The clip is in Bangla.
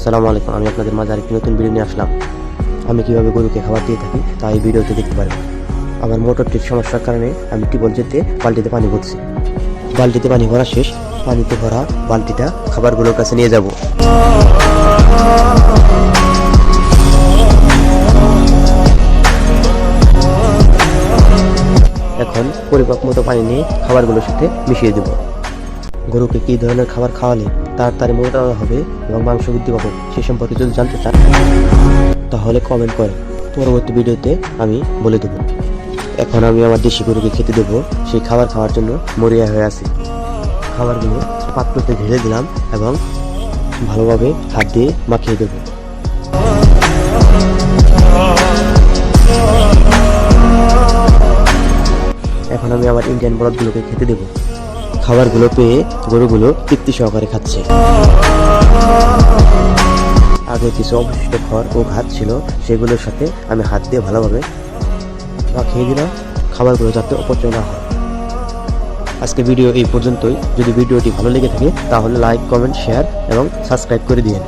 আসসালামু আলাইকুম। আমি আপনাদের মাঝে আরেকটি নতুন ভিডিও নিয়ে আসলাম। আমি কিভাবে গরুকে খাবার দিয়ে থাকি তা এই ভিডিওতে দেখতে পারবেন। আমার মোটরটির সমস্যার কারণে আমি টিউবওয়েল যেতে বালতিতে পানি ভরছি। বালতিতে পানি ভরা শেষ, পানিতে ভরা বালতিটা খাবারগুলোর কাছে নিয়ে যাব। এখন পরিমাপ মতো পানি নিয়ে খাবারগুলোর সাথে মিশিয়ে দেব। গরুকে কী ধরনের খাবার খাওয়ালে তাড়াতাড়ি মোটা হবে এবং মাংস বৃদ্ধি পাবে সে সম্পর্কে যদি জানতে চান তাহলে কমেন্ট করে পরবর্তী ভিডিওতে আমি বলে দেবো। এখন আমি আমার দেশি গরুকে খেতে দেবো। সেই খাবার খাওয়ার জন্য মরিয়া হয়ে আছে। খাবারগুলো পাত্রতে ঢেলে দিলাম এবং ভালোভাবে হাত দিয়ে মাখিয়ে দেবো। এখন আমি আমার ইন্ডিয়ান বলদগুলোকে খেতে দেবো। খাবারগুলো পেয়ে গরুগুলো তৃপ্তি সহকারে খাচ্ছে। আগে কিছু অবশিষ্ট খড় ও ঘাস ছিল, সেগুলোর সাথে আমি হাত দিয়ে ভালোভাবে মাখিয়ে দিলাম খাবারগুলো যাতে অপচয় না হয়। আজকে ভিডিও এই পর্যন্তই। যদি ভিডিওটি ভালো লেগে থাকে তাহলে লাইক, কমেন্ট, শেয়ার এবং সাবস্ক্রাইব করে দিন।